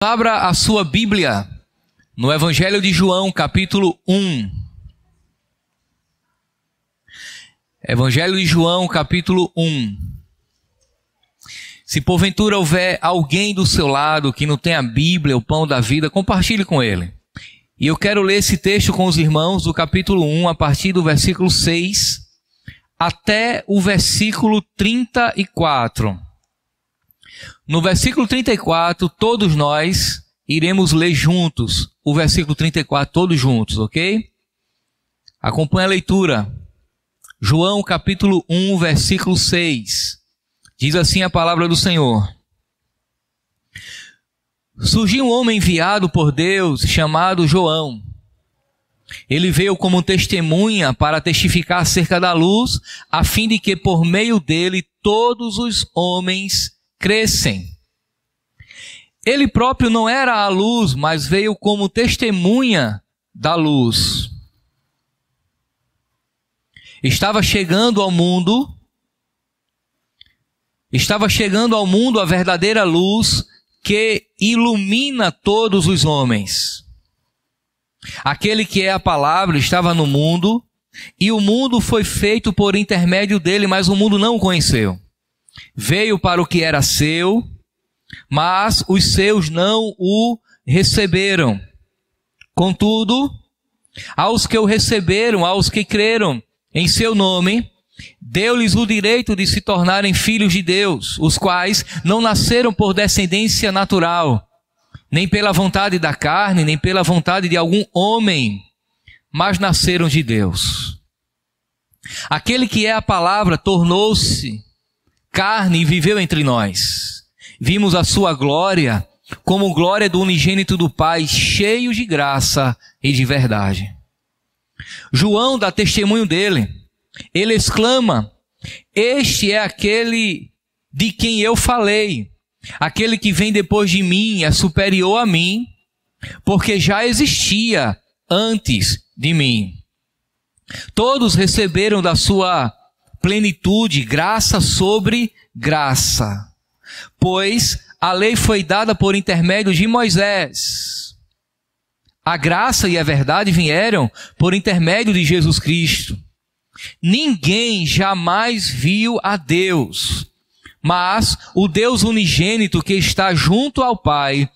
Abra a sua Bíblia no Evangelho de João, capítulo 1. Evangelho de João, capítulo 1. Se porventura houver alguém do seu lado que não tem a Bíblia, o pão da vida, compartilhe com ele. E eu quero ler esse texto com os irmãos do capítulo 1, a partir do versículo 6 até o versículo 34. No versículo 34, todos nós iremos ler juntos o versículo 34, todos juntos, ok? Acompanhe a leitura. João capítulo 1, versículo 6. Diz assim a palavra do Senhor. Surgiu um homem enviado por Deus, chamado João. Ele veio como testemunha para testificar acerca da luz, a fim de que por meio dele todos os homens crescem. Ele próprio não era a luz, mas veio como testemunha da luz. Estava chegando ao mundo a verdadeira luz que ilumina todos os homens. Aquele que é a palavra estava no mundo, e o mundo foi feito por intermédio dele, mas o mundo não o conheceu. Veio para o que era seu, mas os seus não o receberam. Contudo, aos que o receberam, aos que creram em seu nome, deu-lhes o direito de se tornarem filhos de Deus, os quais não nasceram por descendência natural, nem pela vontade da carne, nem pela vontade de algum homem, mas nasceram de Deus. Aquele que é a palavra tornou-se carne e viveu entre nós. Vimos a sua glória, como glória do unigênito do Pai, cheio de graça e de verdade. João dá testemunho dele. Ele exclama: este é aquele de quem eu falei. Aquele que vem depois de mim é superior a mim, porque já existia antes de mim. Todos receberam da sua plenitude graça sobre graça, pois a lei foi dada por intermédio de Moisés. A graça e a verdade vieram por intermédio de Jesus Cristo. Ninguém jamais viu a Deus, mas o Deus unigênito que está junto ao Pai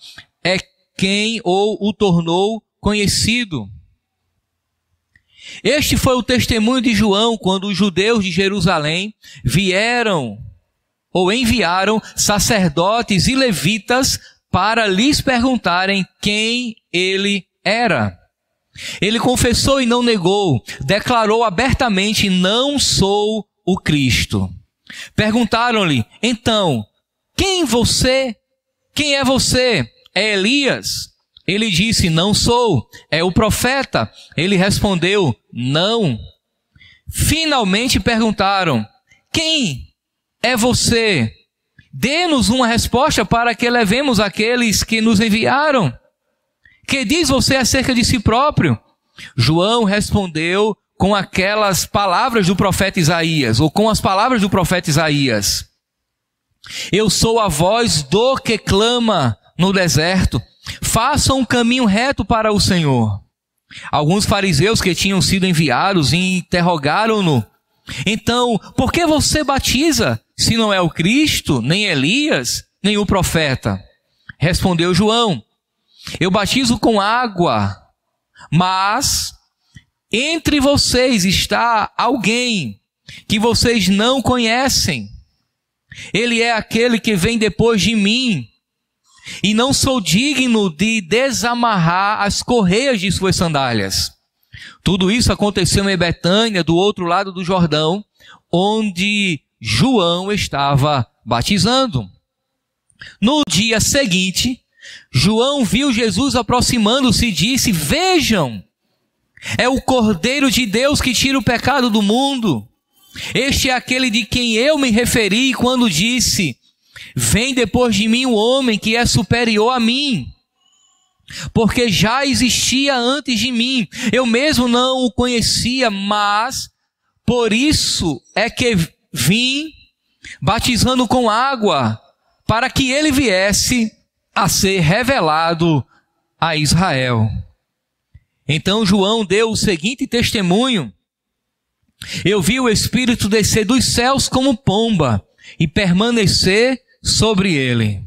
é quem o tornou conhecido. Este foi o testemunho de João quando os judeus de Jerusalém enviaram sacerdotes e levitas para lhes perguntarem quem ele era. Ele confessou e não negou, declarou abertamente: não sou o Cristo. Perguntaram-lhe: então, quem é você? É Elias? Ele disse: não sou. É o profeta? Ele respondeu: não. Finalmente perguntaram: quem é você? Dê-nos uma resposta para que levemos aqueles que nos enviaram. Que diz você acerca de si próprio? João respondeu com aquelas palavras do profeta Isaías, ou com as palavras do profeta Isaías. Eu sou a voz do que clama no deserto. Façam um caminho reto para o Senhor. Alguns fariseus que tinham sido enviados interrogaram-no: então, por que você batiza, se não é o Cristo, nem Elias, nem o profeta? Respondeu João: eu batizo com água, mas entre vocês está alguém que vocês não conhecem. Ele é aquele que vem depois de mim, e não sou digno de desamarrar as correias de suas sandálias. Tudo isso aconteceu em Betânia, do outro lado do Jordão, onde João estava batizando. No dia seguinte, João viu Jesus aproximando-se e disse: vejam, é o Cordeiro de Deus que tira o pecado do mundo. Este é aquele de quem eu me referi quando disse: vem depois de mim um homem que é superior a mim, porque já existia antes de mim. Eu mesmo não o conhecia, mas por isso é que vim batizando com água, para que ele viesse a ser revelado a Israel. Então João deu o seguinte testemunho: eu vi o Espírito descer dos céus como pomba e permanecer sobre ele.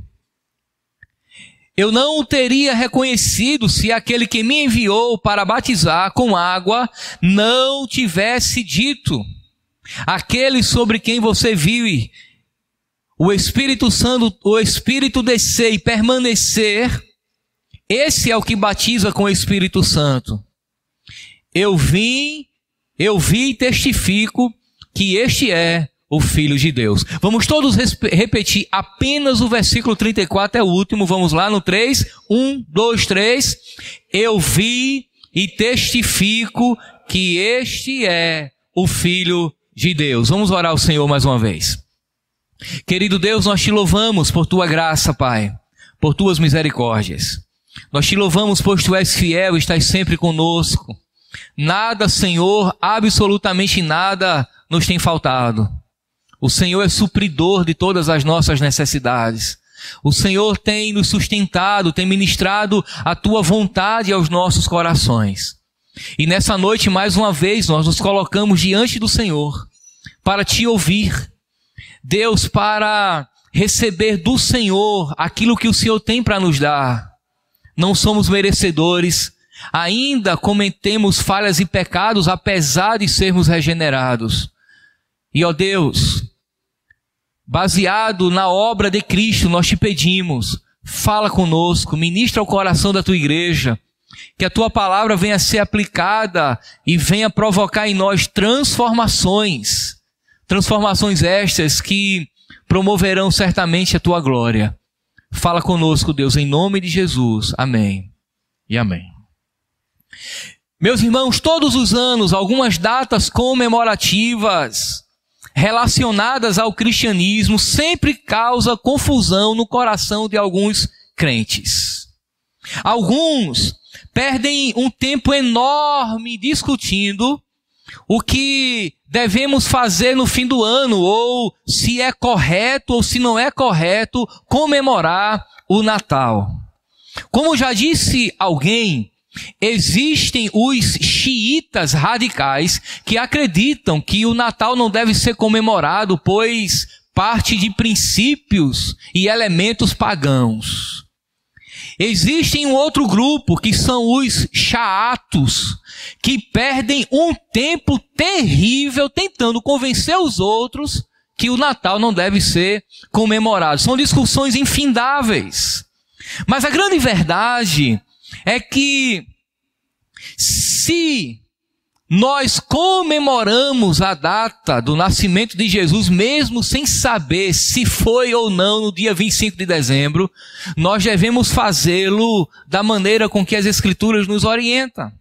Eu não o teria reconhecido se aquele que me enviou para batizar com água não tivesse dito: aquele sobre quem você viu o Espírito Santo, o Espírito descer e permanecer, esse é o que batiza com o Espírito Santo. Eu vi e testifico que este é o Filho de Deus. Vamos todos repetir apenas o versículo 34, é o último. Vamos lá no 3. 1, 2, 3. Eu vi e testifico que este é o Filho de Deus. Vamos orar ao Senhor mais uma vez. Querido Deus, nós te louvamos por tua graça, Pai, por tuas misericórdias. Nós te louvamos pois tu és fiel e estás sempre conosco. Nada, Senhor, absolutamente nada nos tem faltado. O Senhor é supridor de todas as nossas necessidades. O Senhor tem nos sustentado, tem ministrado a tua vontade aos nossos corações. E nessa noite, mais uma vez, nós nos colocamos diante do Senhor para te ouvir. Deus, para receber do Senhor aquilo que o Senhor tem para nos dar. Não somos merecedores, ainda cometemos falhas e pecados, apesar de sermos regenerados. E, ó Deus, baseado na obra de Cristo, nós te pedimos, fala conosco, ministra o coração da tua igreja, que a tua palavra venha a ser aplicada e venha provocar em nós transformações estas que promoverão certamente a tua glória. Fala conosco, Deus, em nome de Jesus. Amém e amém. Meus irmãos, todos os anos, algumas datas comemorativas relacionadas ao cristianismo sempre causam confusão no coração de alguns crentes. Alguns perdem um tempo enorme discutindo o que devemos fazer no fim do ano, ou se é correto ou se não é correto comemorar o Natal. Como já disse alguém, existem os xiitas radicais que acreditam que o Natal não deve ser comemorado, pois parte de princípios e elementos pagãos. Existem um outro grupo que são os chatos, que perdem um tempo terrível tentando convencer os outros que o Natal não deve ser comemorado. São discussões infindáveis. Mas a grande verdade é que se nós comemoramos a data do nascimento de Jesus, mesmo sem saber se foi ou não no dia 25 de dezembro, nós devemos fazê-lo da maneira com que as Escrituras nos orientam.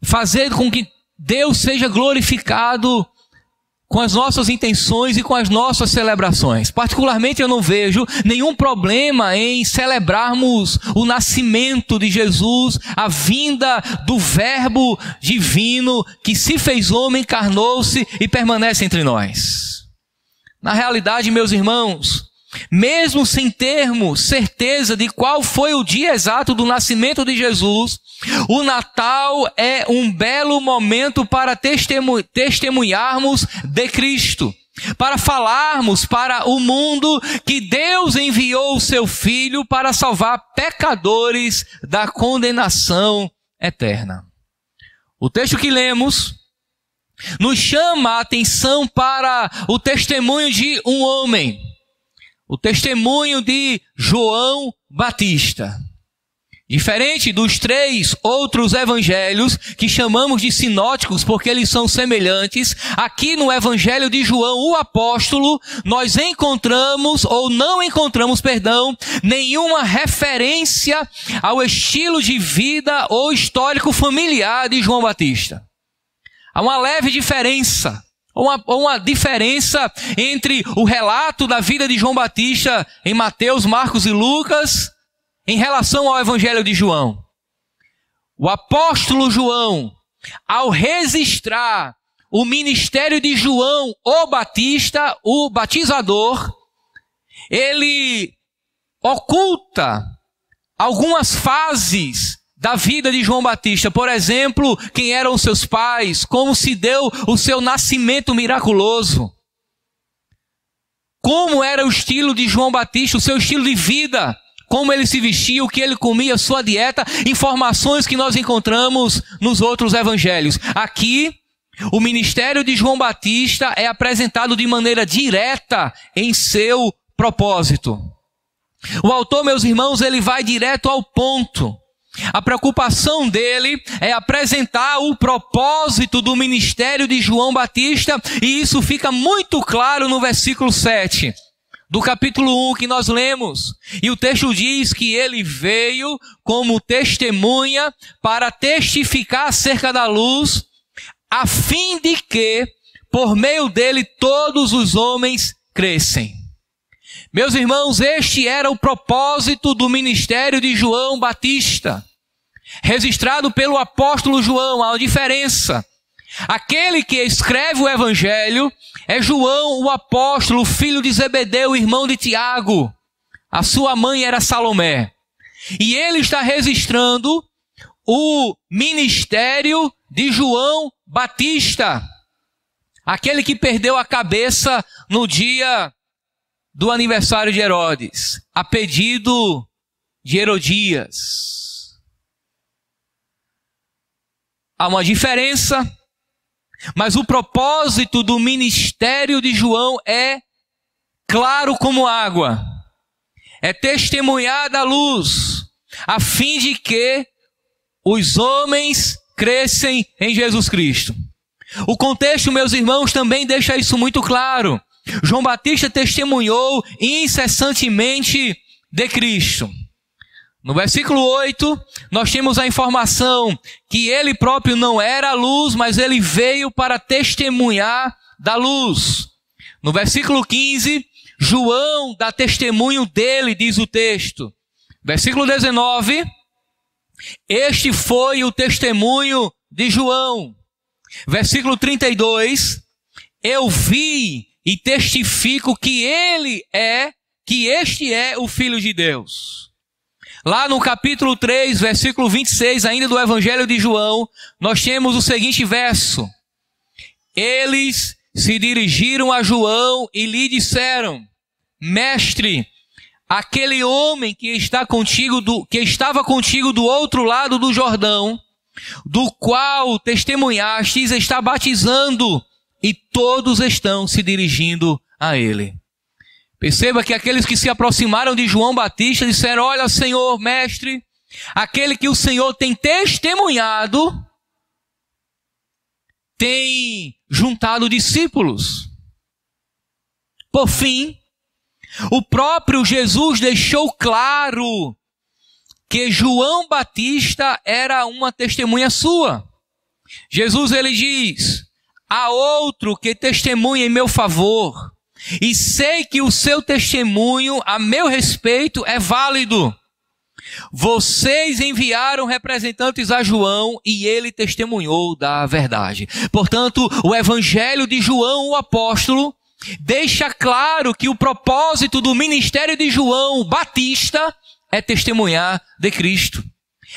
Fazer com que Deus seja glorificado com as nossas intenções e com as nossas celebrações. Particularmente eu não vejo nenhum problema em celebrarmos o nascimento de Jesus, a vinda do Verbo divino que se fez homem, encarnou-se e permanece entre nós. Na realidade, meus irmãos, mesmo sem termos certeza de qual foi o dia exato do nascimento de Jesus, o Natal é um belo momento para testemunharmos de Cristo, para falarmos para o mundo que Deus enviou o seu Filho para salvar pecadores da condenação eterna. O texto que lemos nos chama a atenção para o testemunho de um homem, o testemunho de João Batista. Diferente dos 3 outros evangelhos que chamamos de sinóticos porque eles são semelhantes, aqui no evangelho de João, o apóstolo, nós não encontramos, nenhuma referência ao estilo de vida ou histórico familiar de João Batista. Há uma leve diferença, uma diferença entre o relato da vida de João Batista em Mateus, Marcos e Lucas, em relação ao evangelho de João. O apóstolo João, ao registrar o ministério de João, o Batista, o batizador, ele oculta algumas fases da vida de João Batista. Por exemplo, quem eram os seus pais, como se deu o seu nascimento miraculoso, como era o estilo de João Batista, o seu estilo de vida, como ele se vestia, o que ele comia, sua dieta, informações que nós encontramos nos outros evangelhos. Aqui, o ministério de João Batista é apresentado de maneira direta em seu propósito. O autor, meus irmãos, ele vai direto ao ponto. A preocupação dele é apresentar o propósito do ministério de João Batista, e isso fica muito claro no versículo 7 do capítulo 1 que nós lemos. E o texto diz que ele veio como testemunha para testificar acerca da luz, a fim de que, por meio dele, todos os homens crescem. Meus irmãos, este era o propósito do ministério de João Batista, registrado pelo apóstolo João. Há uma diferença. Aquele que escreve o evangelho é João, o apóstolo, filho de Zebedeu, irmão de Tiago. A sua mãe era Salomé. E ele está registrando o ministério de João Batista, aquele que perdeu a cabeça no dia do aniversário de Herodes, a pedido de Herodias. Há uma diferença, mas o propósito do ministério de João é claro como água. É testemunhar da luz, a fim de que os homens crescem em Jesus Cristo. O contexto, meus irmãos, também deixa isso muito claro. João Batista testemunhou incessantemente de Cristo. No versículo 8, nós temos a informação que ele próprio não era a luz, mas ele veio para testemunhar da luz. No versículo 15, João dá testemunho dele, diz o texto. Versículo 19, este foi o testemunho de João. Versículo 32, eu vi e testifico que este é o Filho de Deus. Lá no capítulo 3, versículo 26, ainda do Evangelho de João, nós temos o seguinte verso. Eles se dirigiram a João e lhe disseram, mestre, aquele homem que estava contigo do outro lado do Jordão, do qual testemunhastes, está batizando, e todos estão se dirigindo a ele. Perceba que aqueles que se aproximaram de João Batista disseram, olha, Senhor, mestre, aquele que o Senhor tem testemunhado, tem juntado discípulos. Por fim, o próprio Jesus deixou claro que João Batista era uma testemunha sua. Jesus, ele diz, há outro que testemunha em meu favor, e sei que o seu testemunho a meu respeito é válido. Vocês enviaram representantes a João e ele testemunhou da verdade. Portanto, o evangelho de João, o apóstolo, deixa claro que o propósito do ministério de João Batista é testemunhar de Cristo.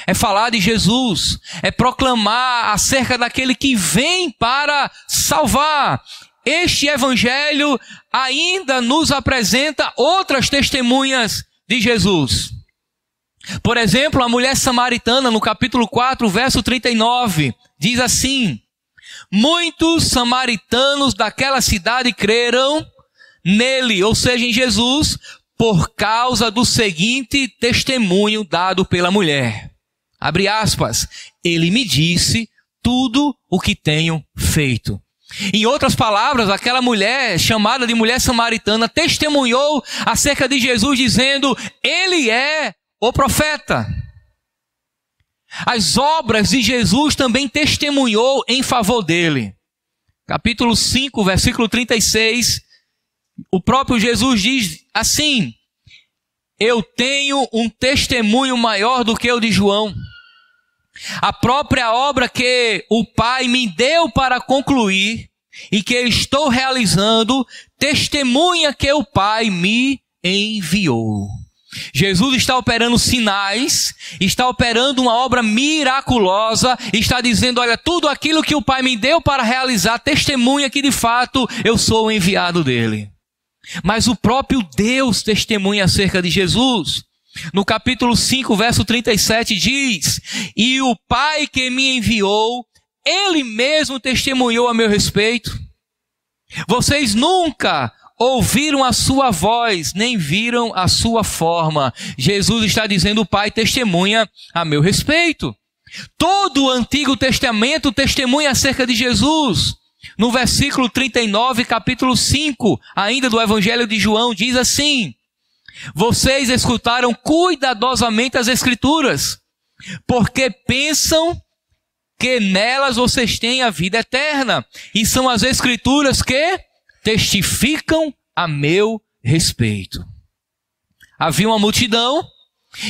É falar de Jesus, é proclamar acerca daquele que vem para salvar. Este evangelho ainda nos apresenta outras testemunhas de Jesus. Por exemplo, a mulher samaritana, no capítulo 4, verso 39, diz assim, muitos samaritanos daquela cidade creram nele, ou seja, em Jesus, por causa do seguinte testemunho dado pela mulher. Abre aspas, ele me disse tudo o que tenho feito. Em outras palavras, aquela mulher, chamada de mulher samaritana, testemunhou acerca de Jesus, dizendo, ele é o profeta. As obras de Jesus também testemunhou em favor dele. Capítulo 5, versículo 36, o próprio Jesus diz assim, eu tenho um testemunho maior do que o de João. A própria obra que o Pai me deu para concluir e que estou realizando, testemunha que o Pai me enviou. Jesus está operando sinais, está operando uma obra miraculosa, está dizendo, olha, tudo aquilo que o Pai me deu para realizar, testemunha que de fato eu sou o enviado dele. Mas o próprio Deus testemunha acerca de Jesus. No capítulo 5, verso 37 diz, e o Pai que me enviou, Ele mesmo testemunhou a meu respeito. Vocês nunca ouviram a sua voz, nem viram a sua forma. Jesus está dizendo, o Pai testemunha a meu respeito. Todo o Antigo Testamento testemunha acerca de Jesus. No versículo 39, capítulo 5, ainda do Evangelho de João, diz assim, vocês escutaram cuidadosamente as Escrituras, porque pensam que nelas vocês têm a vida eterna, e são as Escrituras que testificam a meu respeito. Havia uma multidão,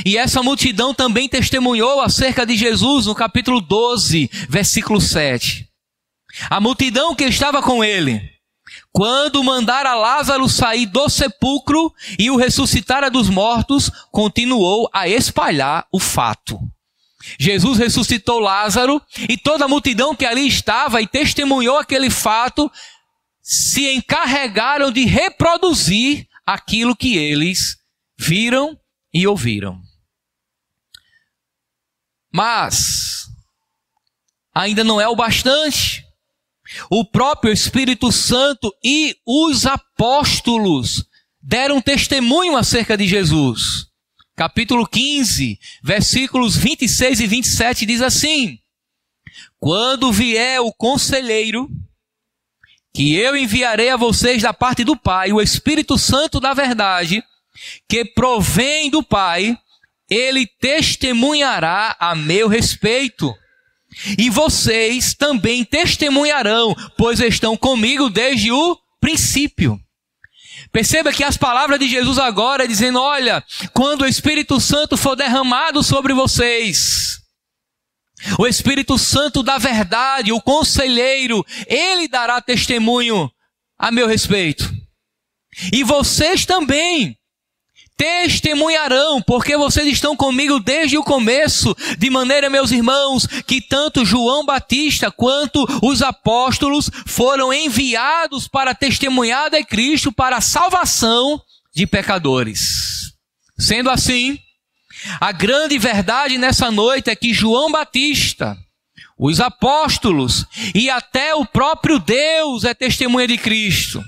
e essa multidão também testemunhou acerca de Jesus no capítulo 12, versículo 7. A multidão que estava com ele, quando mandara Lázaro sair do sepulcro e o ressuscitara dos mortos, continuou a espalhar o fato. Jesus ressuscitou Lázaro, e toda a multidão que ali estava e testemunhou aquele fato, se encarregaram de reproduzir aquilo que eles viram e ouviram. Mas ainda não é o bastante. O próprio Espírito Santo e os apóstolos deram testemunho acerca de Jesus. Capítulo 15, versículos 26 e 27 diz assim, quando vier o conselheiro, que eu enviarei a vocês da parte do Pai, o Espírito Santo da verdade, que provém do Pai, ele testemunhará a meu respeito. E vocês também testemunharão, pois estão comigo desde o princípio. Perceba que as palavras de Jesus agora dizendo, olha, quando o Espírito Santo for derramado sobre vocês, o Espírito Santo da verdade, o conselheiro, ele dará testemunho a meu respeito. E vocês também testemunharão, porque vocês estão comigo desde o começo, de maneira, meus irmãos, que tanto João Batista quanto os apóstolos foram enviados para testemunhar de Cristo para a salvação de pecadores. Sendo assim, a grande verdade nessa noite é que João Batista, os apóstolos e até o próprio Deus é testemunha de Cristo.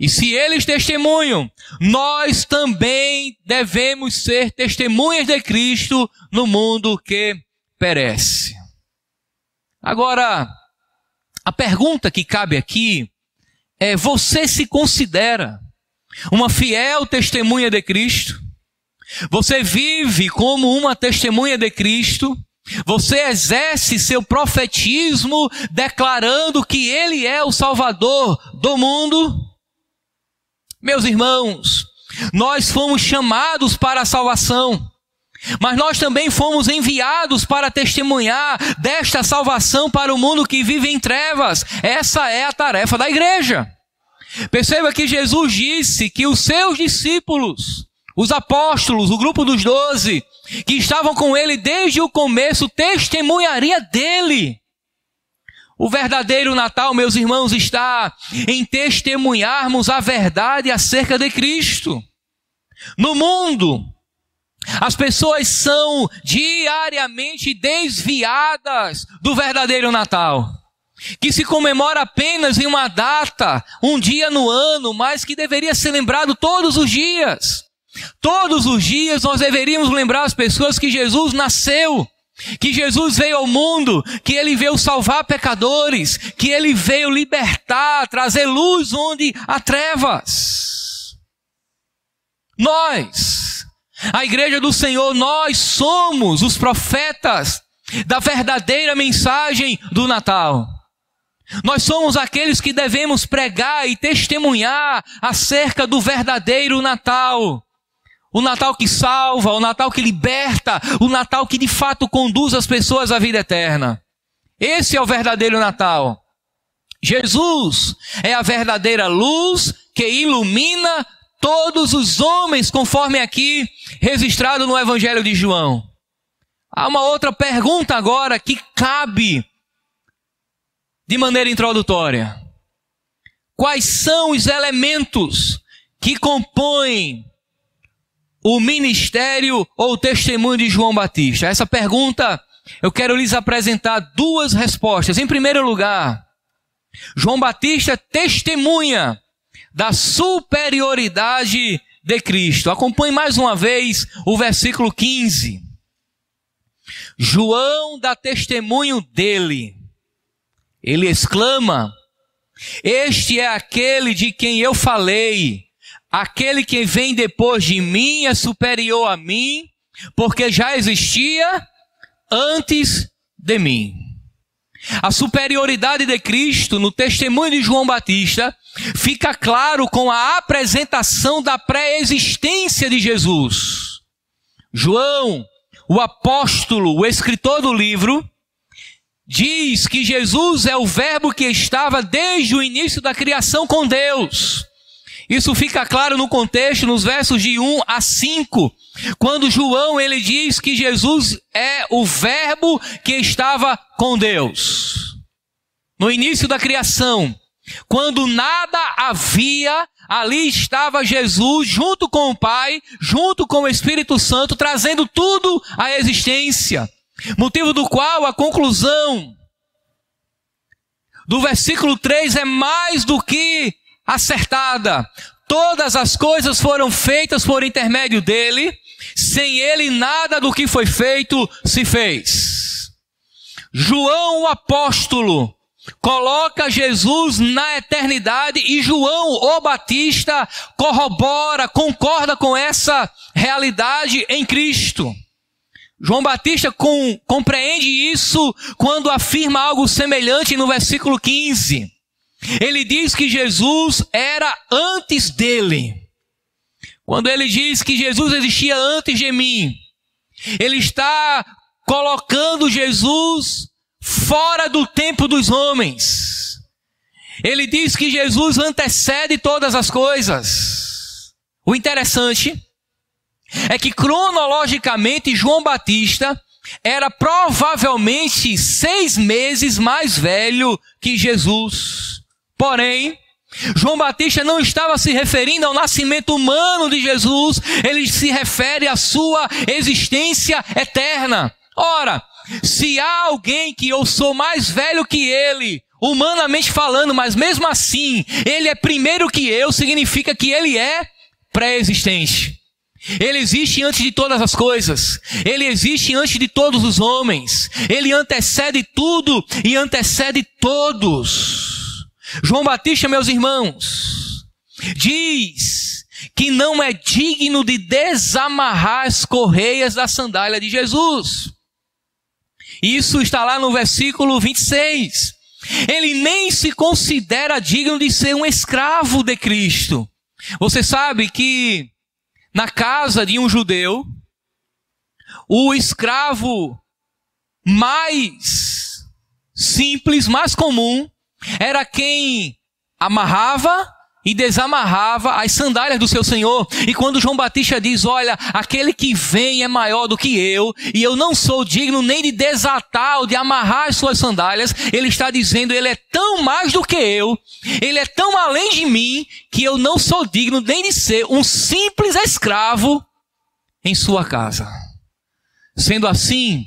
E se eles testemunham, nós também devemos ser testemunhas de Cristo no mundo que perece. Agora, a pergunta que cabe aqui é, você se considera uma fiel testemunha de Cristo? Você vive como uma testemunha de Cristo? Você exerce seu profetismo declarando que Ele é o Salvador do mundo? Meus irmãos, nós fomos chamados para a salvação, mas nós também fomos enviados para testemunhar desta salvação para o mundo que vive em trevas. Essa é a tarefa da igreja. Perceba que Jesus disse que os seus discípulos, os apóstolos, o grupo dos 12, que estavam com ele desde o começo, testemunharia dele. O verdadeiro Natal, meus irmãos, está em testemunharmos a verdade acerca de Cristo. No mundo, as pessoas são diariamente desviadas do verdadeiro Natal, que se comemora apenas em uma data, um dia no ano, mas que deveria ser lembrado todos os dias. Todos os dias nós deveríamos lembrar as pessoas que Jesus nasceu, que Jesus veio ao mundo, que Ele veio salvar pecadores, que Ele veio libertar, trazer luz onde há trevas. Nós, a igreja do Senhor, nós somos os profetas da verdadeira mensagem do Natal. Nós somos aqueles que devemos pregar e testemunhar acerca do verdadeiro Natal. O Natal que salva, o Natal que liberta, o Natal que de fato conduz as pessoas à vida eterna. Esse é o verdadeiro Natal. Jesus é a verdadeira luz que ilumina todos os homens, conforme aqui registrado no Evangelho de João. Há uma outra pergunta agora que cabe de maneira introdutória. Quais são os elementos que compõem o ministério ou o testemunho de João Batista? Essa pergunta, eu quero lhes apresentar duas respostas. Em primeiro lugar, João Batista testemunha da superioridade de Cristo. Acompanhe mais uma vez o versículo 15. João dá testemunho dele. Ele exclama: este é aquele de quem eu falei. Aquele que vem depois de mim é superior a mim, porque já existia antes de mim. A superioridade de Cristo no testemunho de João Batista fica claro com a apresentação da pré-existência de Jesus. João, o apóstolo, o escritor do livro, diz que Jesus é o verbo que estava desde o início da criação com Deus. Isso fica claro no contexto, nos versos de 1 a 5, quando João ele diz que Jesus é o verbo que estava com Deus. No início da criação, quando nada havia, ali estava Jesus junto com o Pai, junto com o Espírito Santo, trazendo tudo à existência. Motivo do qual a conclusão do versículo 3 é mais do que acertada. Todas as coisas foram feitas por intermédio dele, sem ele nada do que foi feito se fez. João, o apóstolo, coloca Jesus na eternidade e João, o Batista, corrobora, concorda com essa realidade em Cristo. João Batista compreende isso quando afirma algo semelhante no versículo 15. Ele diz que Jesus era antes dele. Quando ele diz que Jesus existia antes de mim, ele está colocando Jesus fora do tempo dos homens. Ele diz que Jesus antecede todas as coisas. O interessante é que cronologicamente João Batista era provavelmente 6 meses mais velho que Jesus. Porém, João Batista não estava se referindo ao nascimento humano de Jesus, ele se refere à sua existência eterna. Ora, se há alguém que eu sou mais velho que ele, humanamente falando, mas mesmo assim, ele é primeiro que eu, significa que ele é pré-existente. Ele existe antes de todas as coisas. Ele existe antes de todos os homens. Ele antecede tudo e antecede todos. João Batista, meus irmãos, diz que não é digno de desamarrar as correias da sandália de Jesus. Isso está lá no versículo 26. Ele nem se considera digno de ser um escravo de Cristo. Você sabe que na casa de um judeu, o escravo mais simples, mais comum, era quem amarrava e desamarrava as sandálias do seu Senhor. E quando João Batista diz, olha, aquele que vem é maior do que eu, e eu não sou digno nem de desatar ou de amarrar as suas sandálias, ele está dizendo, ele é tão mais do que eu, ele é tão além de mim, que eu não sou digno nem de ser um simples escravo em sua casa. Sendo assim,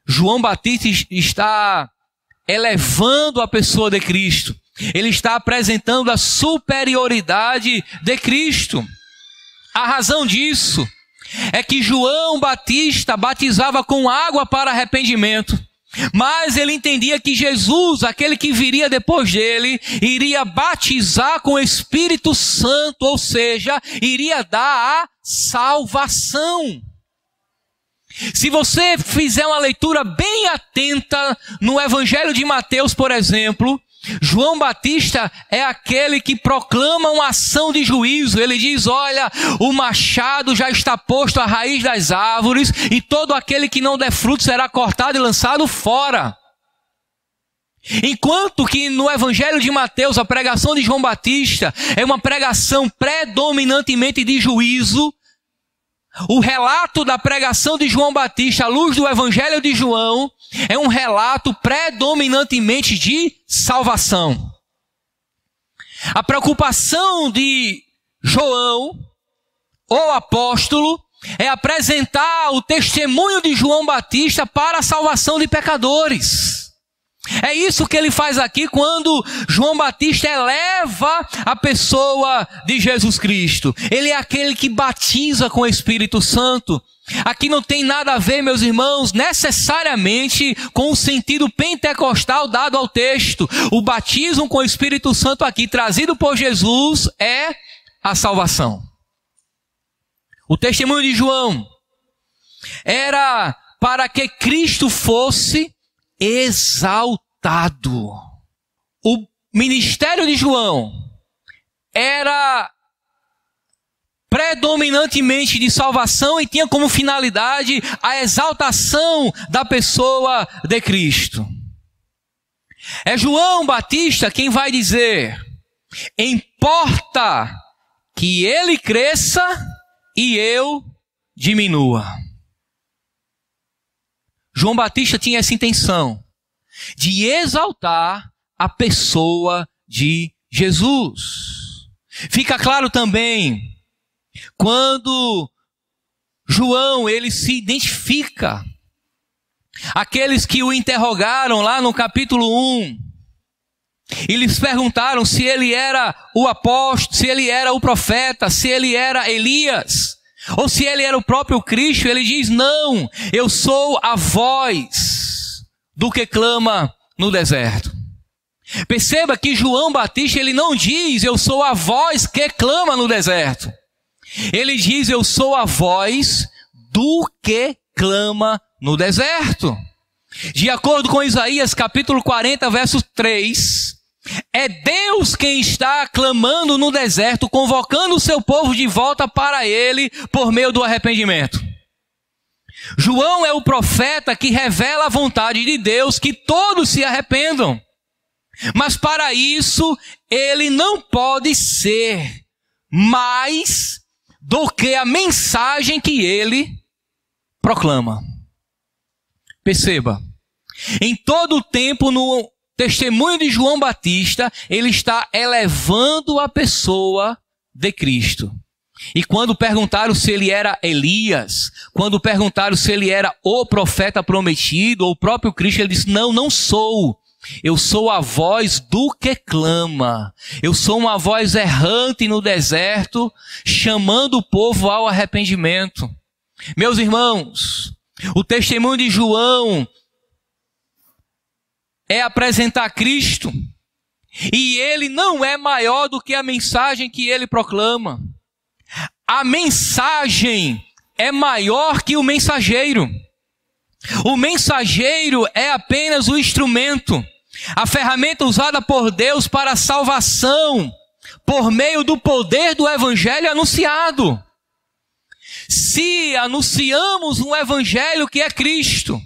João Batista está elevando a pessoa de Cristo. Ele está apresentando a superioridade de Cristo. A razão disso é que João Batista batizava com água para arrependimento, mas ele entendia que Jesus, aquele que viria depois dele, iria batizar com o Espírito Santo, ou seja, iria dar a salvação. Se você fizer uma leitura bem atenta no Evangelho de Mateus, por exemplo, João Batista é aquele que proclama uma ação de juízo. Ele diz, olha, o machado já está posto à raiz das árvores e todo aquele que não der fruto será cortado e lançado fora. Enquanto que no Evangelho de Mateus, a pregação de João Batista é uma pregação predominantemente de juízo, o relato da pregação de João Batista à luz do Evangelho de João é um relato predominantemente de salvação. A preocupação de João, o apóstolo, é apresentar o testemunho de João Batista para a salvação de pecadores. É isso que ele faz aqui quando João Batista eleva a pessoa de Jesus Cristo. Ele é aquele que batiza com o Espírito Santo. Aqui não tem nada a ver, meus irmãos, necessariamente com o sentido pentecostal dado ao texto. O batismo com o Espírito Santo aqui, trazido por Jesus, é a salvação. O testemunho de João era para que Cristo fosse exaltado. O ministério de João era predominantemente de salvação e tinha como finalidade a exaltação da pessoa de Cristo. É João Batista quem vai dizer: importa que ele cresça e eu diminua. João Batista tinha essa intenção de exaltar a pessoa de Jesus. Fica claro também quando João ele se identifica. Aqueles que o interrogaram lá no capítulo 1, e lhes perguntaram se ele era o apóstolo, se ele era o profeta, se ele era Elias, ou se ele era o próprio Cristo. Ele diz: não, eu sou a voz do que clama no deserto. Perceba que João Batista, ele não diz: eu sou a voz que clama no deserto. Ele diz: eu sou a voz do que clama no deserto. De acordo com Isaías capítulo 40, verso 3, é Deus quem está clamando no deserto, convocando o seu povo de volta para ele por meio do arrependimento. João é o profeta que revela a vontade de Deus, que todos se arrependam. Mas para isso, ele não pode ser mais do que a mensagem que ele proclama. Perceba, em todo o tempo no testemunho de João Batista, ele está elevando a pessoa de Cristo. E quando perguntaram se ele era Elias, quando perguntaram se ele era o profeta prometido, ou o próprio Cristo, ele disse: não, não sou. Eu sou a voz do que clama. Eu sou uma voz errante no deserto, chamando o povo ao arrependimento. Meus irmãos, o testemunho de João é apresentar Cristo, e ele não é maior do que a mensagem que ele proclama. A mensagem é maior que o mensageiro. O mensageiro é apenas o instrumento, a ferramenta usada por Deus para a salvação, por meio do poder do evangelho anunciado. Se anunciamos um evangelho que é Cristo,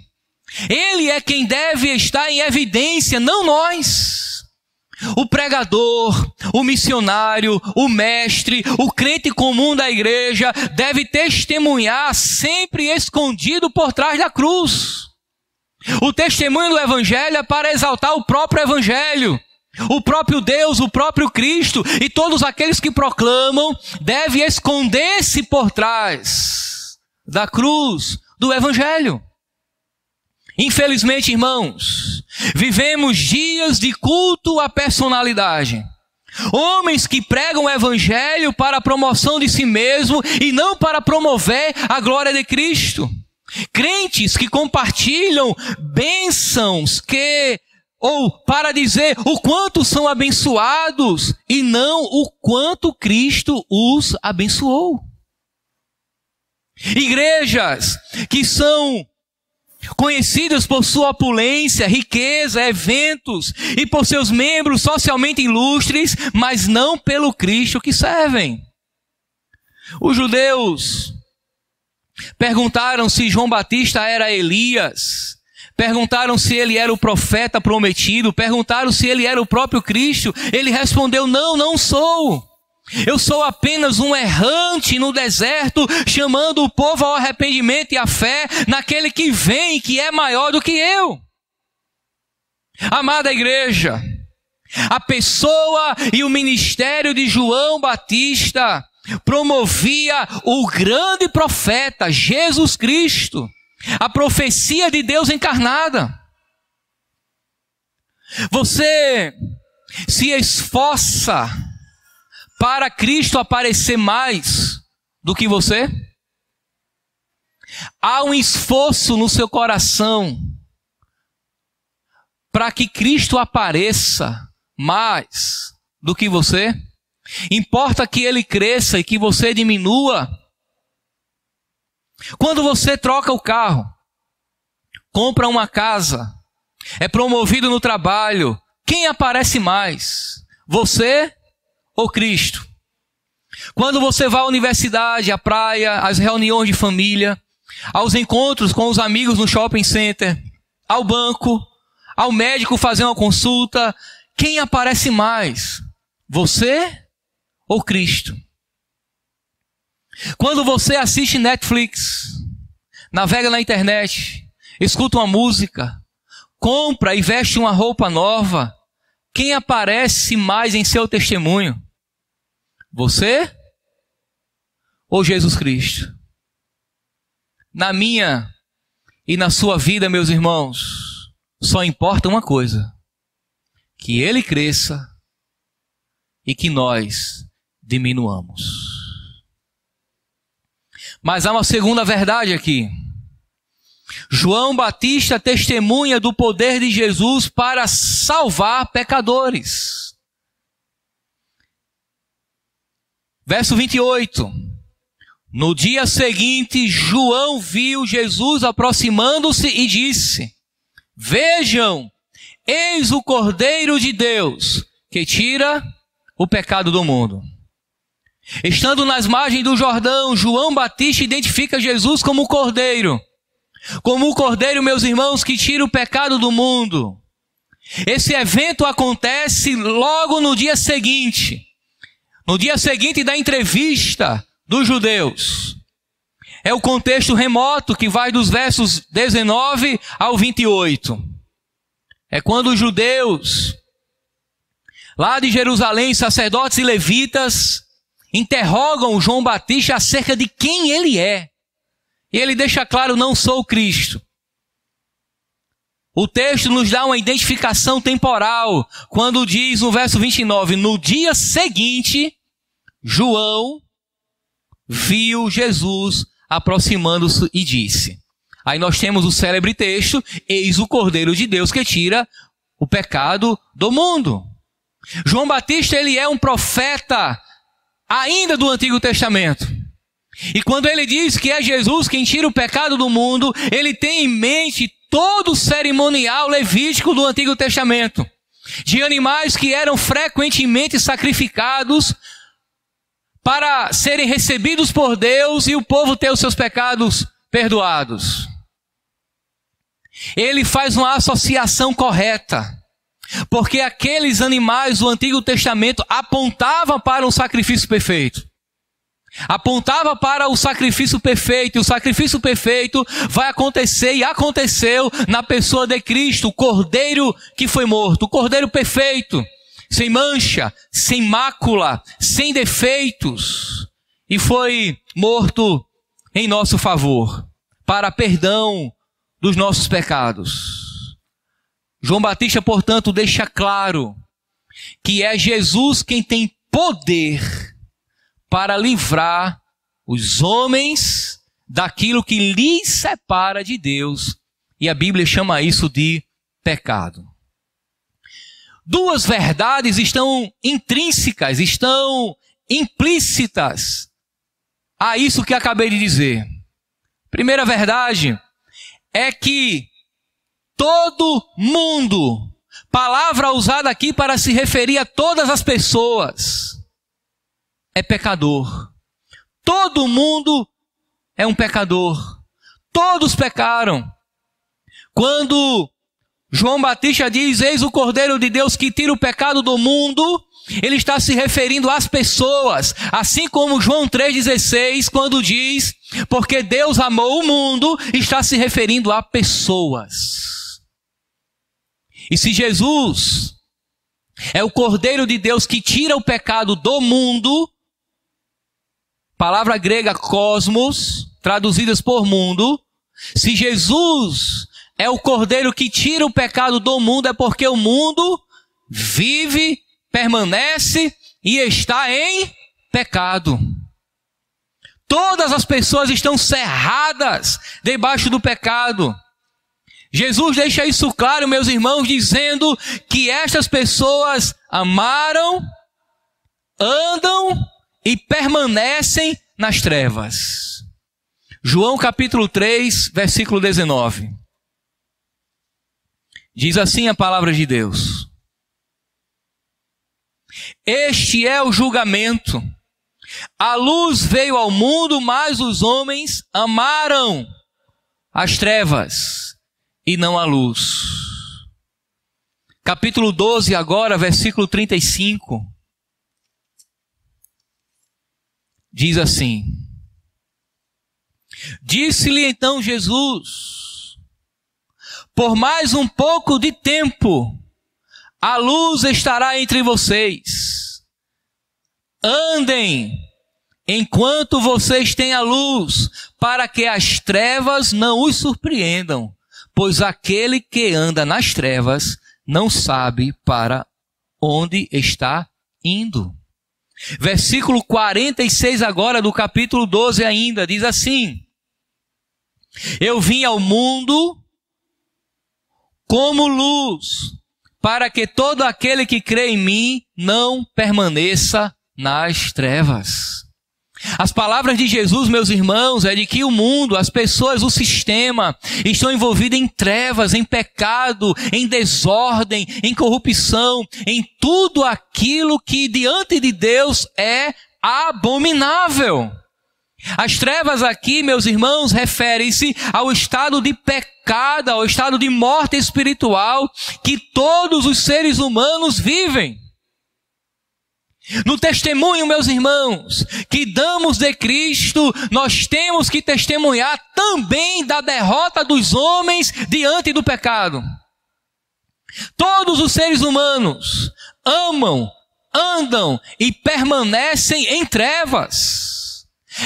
ele é quem deve estar em evidência, não nós. O pregador, o missionário, o mestre, o crente comum da igreja deve testemunhar sempre escondido por trás da cruz. O testemunho do evangelho é para exaltar o próprio evangelho, o próprio Deus, o próprio Cristo, e todos aqueles que proclamam devem esconder-se por trás da cruz do evangelho. Infelizmente, irmãos, vivemos dias de culto à personalidade. Homens que pregam o evangelho para a promoção de si mesmo e não para promover a glória de Cristo. Crentes que compartilham bênçãos ou para dizer o quanto são abençoados e não o quanto Cristo os abençoou. Igrejas que são conhecidas por sua opulência, riqueza, eventos e por seus membros socialmente ilustres, mas não pelo Cristo que servem. Os judeus perguntaram se João Batista era Elias. Perguntaram se ele era o profeta prometido, perguntaram se ele era o próprio Cristo. Ele respondeu: não, não sou. Eu sou apenas um errante no deserto, chamando o povo ao arrependimento e à fé naquele que vem, que é maior do que eu. Amada igreja, a pessoa e o ministério de João Batista promovia o grande profeta Jesus Cristo, a profecia de Deus encarnada. Você se esforça para Cristo aparecer mais do que você? Há um esforço no seu coração para que Cristo apareça mais do que você? Importa que ele cresça e que você diminua? Quando você troca o carro, compra uma casa, é promovido no trabalho, quem aparece mais? Você ou Cristo? Quando você vai à universidade, à praia, às reuniões de família, aos encontros com os amigos no shopping center, ao banco, ao médico fazer uma consulta, quem aparece mais? Você ou Cristo? Quando você assiste Netflix, navega na internet, escuta uma música, compra e veste uma roupa nova, quem aparece mais em seu testemunho? Você ou Jesus Cristo? Na minha e na sua vida, meus irmãos, só importa uma coisa: que ele cresça e que nós diminuamos. Mas há uma segunda verdade aqui. João Batista testemunha do poder de Jesus para salvar pecadores. Verso 28. No dia seguinte, João viu Jesus aproximando-se e disse: vejam, eis o Cordeiro de Deus, que tira o pecado do mundo. Estando nas margens do Jordão, João Batista identifica Jesus como o Cordeiro. Como o Cordeiro, meus irmãos, que tira o pecado do mundo. Esse evento acontece logo no dia seguinte. No dia seguinte da entrevista dos judeus. É o contexto remoto que vai dos versos 19 ao 28. É quando os judeus, lá de Jerusalém, sacerdotes e levitas, interrogam João Batista acerca de quem ele é. E ele deixa claro: não sou o Cristo. O texto nos dá uma identificação temporal, quando diz no verso 29, no dia seguinte, João viu Jesus aproximando-se e disse. Aí nós temos o célebre texto: eis o Cordeiro de Deus que tira o pecado do mundo. João Batista, ele é um profeta ainda do Antigo Testamento. E quando ele diz que é Jesus quem tira o pecado do mundo, ele tem em mente todo o cerimonial levítico do Antigo Testamento, de animais que eram frequentemente sacrificados para serem recebidos por Deus e o povo ter os seus pecados perdoados. Ele faz uma associação correta, porque aqueles animais do Antigo Testamento apontavam para um sacrifício perfeito. Apontava para o sacrifício perfeito, e o sacrifício perfeito vai acontecer e aconteceu na pessoa de Cristo, o Cordeiro que foi morto, o Cordeiro perfeito, sem mancha, sem mácula, sem defeitos, e foi morto em nosso favor, para perdão dos nossos pecados. João Batista, portanto, deixa claro que é Jesus quem tem poder para livrar os homens daquilo que lhes separa de Deus. E a Bíblia chama isso de pecado. Duas verdades estão intrínsecas, estão implícitas a isso que acabei de dizer. Primeira verdade é que todo mundo, palavra usada aqui para se referir a todas as pessoas, é pecador. Todo mundo é um pecador. Todos pecaram. Quando João Batista diz, eis o Cordeiro de Deus que tira o pecado do mundo, ele está se referindo às pessoas, assim como João 3,16, quando diz, porque Deus amou o mundo, está se referindo a pessoas. E se Jesus é o Cordeiro de Deus que tira o pecado do mundo, palavra grega cosmos, traduzidas por mundo, se Jesus é o Cordeiro que tira o pecado do mundo, é porque o mundo vive, permanece e está em pecado. Todas as pessoas estão cerradas debaixo do pecado. Jesus deixa isso claro, meus irmãos, dizendo que estas pessoas amaram, andam e permanecem nas trevas. João capítulo 3, versículo 19. Diz assim a palavra de Deus. Este é o julgamento. A luz veio ao mundo, mas os homens amaram as trevas e não a luz. Capítulo 12 agora, versículo 35. Diz assim. Disse-lhe então Jesus, por mais um pouco de tempo, a luz estará entre vocês. Andem enquanto vocês têm a luz, para que as trevas não os surpreendam, pois aquele que anda nas trevas não sabe para onde está indo. Versículo 46 agora do capítulo 12 ainda, diz assim. Eu vim ao mundo como luz, para que todo aquele que crê em mim não permaneça nas trevas. As palavras de Jesus, meus irmãos, é de que o mundo, as pessoas, o sistema, estão envolvidos em trevas, em pecado, em desordem, em corrupção, em tudo aquilo que diante de Deus é abominável. As trevas aqui, meus irmãos, referem-se ao estado de pecado, ao estado de morte espiritual que todos os seres humanos vivem. No testemunho, meus irmãos, que damos de Cristo, nós temos que testemunhar também da derrota dos homens diante do pecado. Todos os seres humanos amam, andam e permanecem em trevas.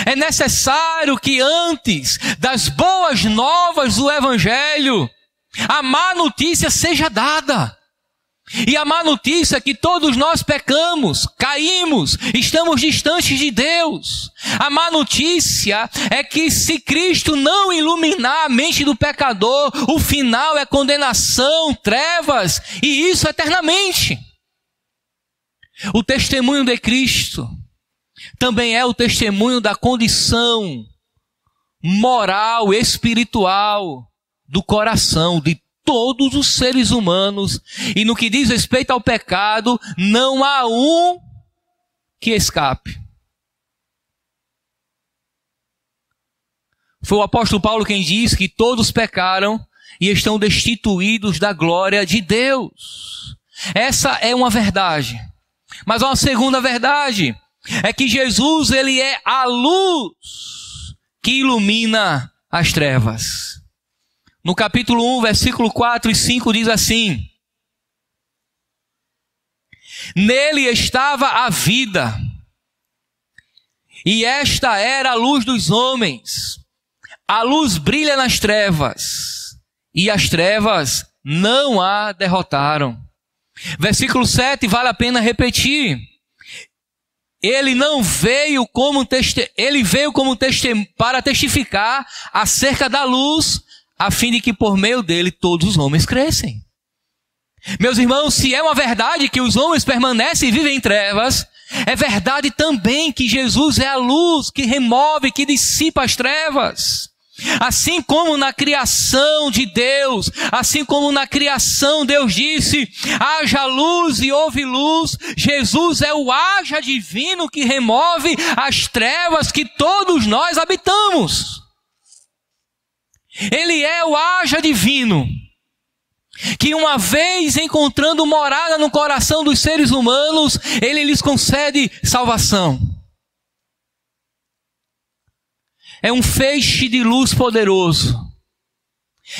É necessário que antes das boas novas do Evangelho, a má notícia seja dada. E a má notícia é que todos nós pecamos, caímos, estamos distantes de Deus. A má notícia é que se Cristo não iluminar a mente do pecador, o final é condenação, trevas, e isso eternamente. O testemunho de Cristo também é o testemunho da condição moral, espiritual do coração de todos os seres humanos, e no que diz respeito ao pecado, não há um que escape. Foi o apóstolo Paulo quem diz que todos pecaram e estão destituídos da glória de Deus. Essa é uma verdade. Mas há uma segunda verdade, é que Jesus, ele é a luz que ilumina as trevas. No capítulo 1, versículo 4 e 5 diz assim: nele estava a vida, e esta era a luz dos homens. A luz brilha nas trevas, e as trevas não a derrotaram. Versículo 7, vale a pena repetir. Ele não veio como ele veio como para testificar acerca da luz, a fim de que por meio dele todos os homens crescem. Meus irmãos, se é uma verdade que os homens permanecem e vivem em trevas, é verdade também que Jesus é a luz que remove, que dissipa as trevas. Assim como na criação de Deus, assim como na criação Deus disse, haja luz e houve luz, Jesus é o haja divino que remove as trevas que todos nós habitamos. Ele é o haja divino que uma vez encontrando morada no coração dos seres humanos, Ele lhes concede salvação. É um feixe de luz poderoso.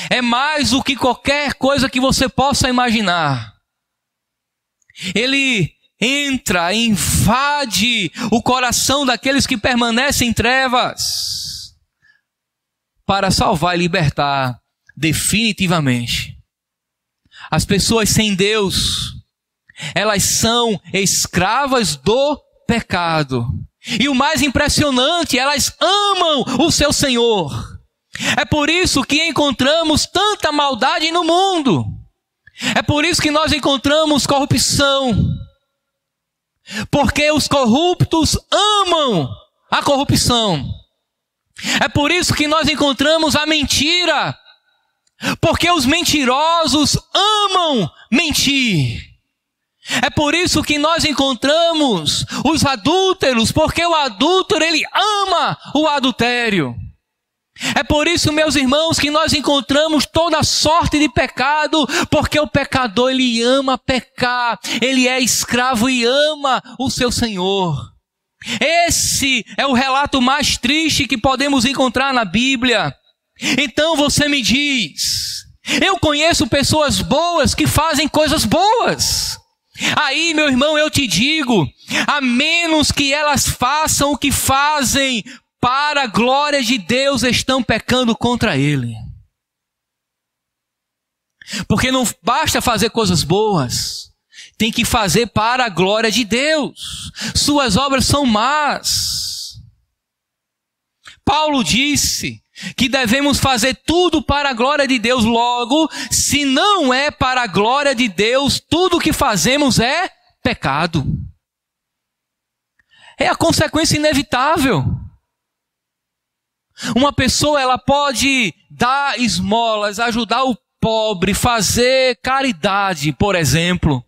É mais do que qualquer coisa que você possa imaginar. Ele entra, invade o coração daqueles que permanecem em trevas para salvar e libertar definitivamente. As pessoas sem Deus, elas são escravas do pecado. E o mais impressionante, elas amam o seu Senhor. É por isso que encontramos tanta maldade no mundo. É por isso que nós encontramos corrupção. Porque os corruptos amam a corrupção. É por isso que nós encontramos a mentira. Porque os mentirosos amam mentir. É por isso que nós encontramos os adúlteros, porque o adúltero, ele ama o adultério. É por isso, meus irmãos, que nós encontramos toda sorte de pecado, porque o pecador, ele ama pecar, ele é escravo e ama o seu Senhor. Esse é o relato mais triste que podemos encontrar na Bíblia. Então você me diz, eu conheço pessoas boas que fazem coisas boas. Aí, meu irmão, eu te digo, a menos que elas façam o que fazem para a glória de Deus, estão pecando contra Ele. Porque não basta fazer coisas boas, tem que fazer para a glória de Deus. Suas obras são más. Paulo disse que devemos fazer tudo para a glória de Deus. Logo, se não é para a glória de Deus, tudo que fazemos é pecado. É a consequência inevitável. Uma pessoa, ela pode dar esmolas, ajudar o pobre, fazer caridade, por exemplo.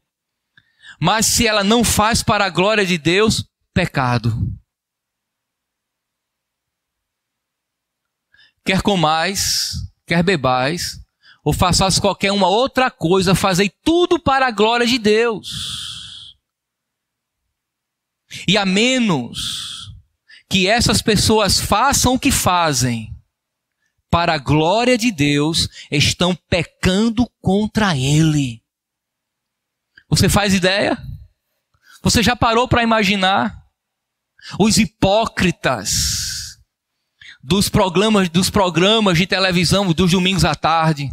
Mas se ela não faz para a glória de Deus, pecado. Quer comais, quer bebais, ou façais qualquer uma outra coisa, fazei tudo para a glória de Deus. E a menos que essas pessoas façam o que fazem para a glória de Deus, estão pecando contra Ele. Você faz ideia? Você já parou para imaginar os hipócritas dos programas de televisão dos domingos à tarde,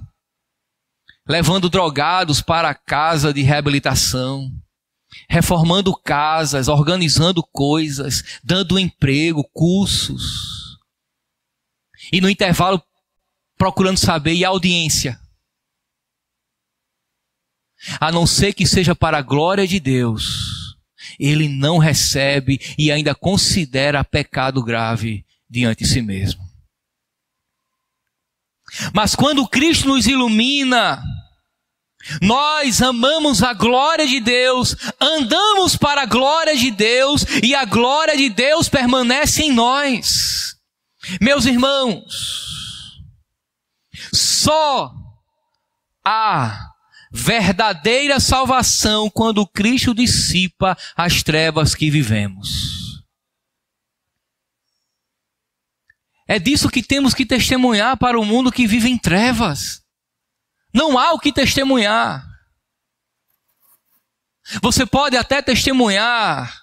levando drogados para a casa de reabilitação, reformando casas, organizando coisas, dando emprego, cursos, e no intervalo procurando saber, e a audiência? A não ser que seja para a glória de Deus, ele não recebe e ainda considera pecado grave diante de si mesmo. Mas quando Cristo nos ilumina, nós amamos a glória de Deus, andamos para a glória de Deus e a glória de Deus permanece em nós. Meus irmãos, só há verdadeira salvação quando Cristo dissipa as trevas que vivemos. É disso que temos que testemunhar para o mundo que vive em trevas. Não há o que testemunhar. Você pode até testemunhar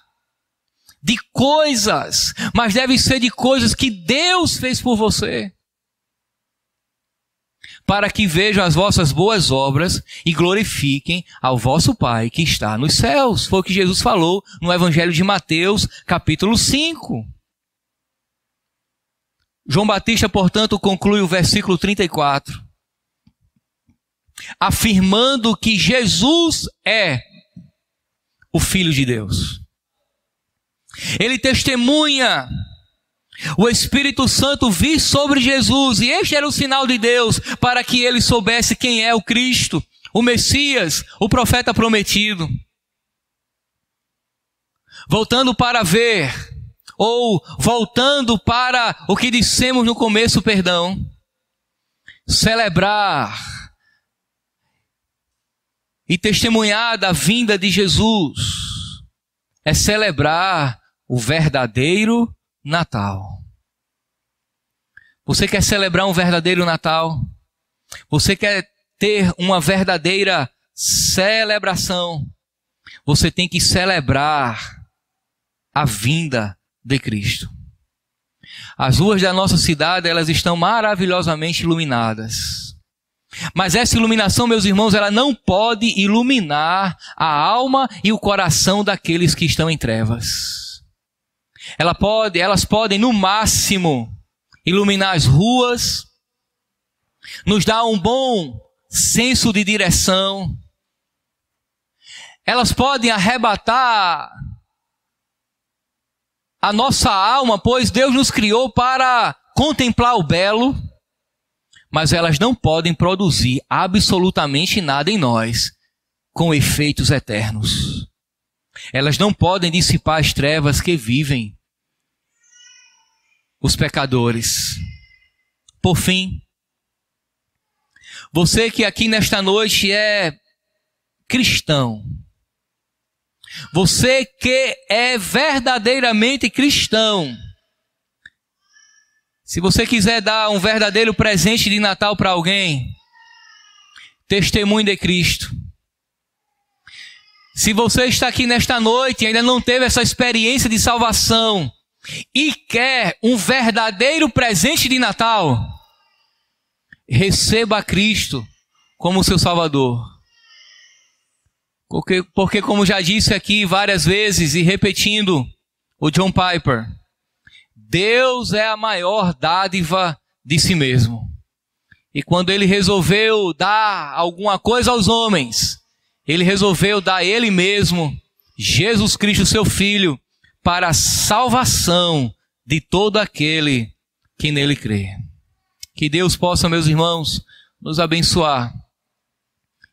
de coisas, mas deve ser de coisas que Deus fez por você, para que vejam as vossas boas obras e glorifiquem ao vosso Pai que está nos céus. Foi o que Jesus falou no Evangelho de Mateus, capítulo 5. João Batista, portanto, conclui o versículo 34, afirmando que Jesus é o Filho de Deus. Ele testemunha o Espírito Santo vir sobre Jesus, e este era o sinal de Deus para que ele soubesse quem é o Cristo, o Messias, o profeta prometido. Voltando para o que dissemos no começo, celebrar e testemunhar da vinda de Jesus é celebrar o verdadeiro Natal. Você quer celebrar um verdadeiro Natal? Você quer ter uma verdadeira celebração? Você tem que celebrar a vinda de Cristo. As ruas da nossa cidade, elas estão maravilhosamente iluminadas. Mas essa iluminação, meus irmãos, ela não pode iluminar a alma e o coração daqueles que estão em trevas. Elas podem, no máximo, iluminar as ruas, nos dar um bom senso de direção. Elas podem arrebatar a nossa alma, pois Deus nos criou para contemplar o belo, mas elas não podem produzir absolutamente nada em nós com efeitos eternos. Elas não podem dissipar as trevas que vivem os pecadores. Por fim, você que aqui nesta noite é cristão, você que é verdadeiramente cristão, se você quiser dar um verdadeiro presente de Natal para alguém, testemunho de Cristo. Se você está aqui nesta noite e ainda não teve essa experiência de salvação e quer um verdadeiro presente de Natal, receba a Cristo como seu Salvador. Porque como já disse aqui várias vezes e repetindo o John Piper, Deus é a maior dádiva de si mesmo. E quando Ele resolveu dar alguma coisa aos homens, Ele resolveu dar Ele mesmo, Jesus Cristo, seu Filho, para a salvação de todo aquele que nele crê. Que Deus possa, meus irmãos, nos abençoar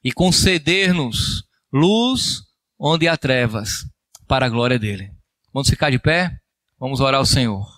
e conceder-nos luz onde há trevas, para a glória dele. Vamos ficar de pé? Vamos orar ao Senhor.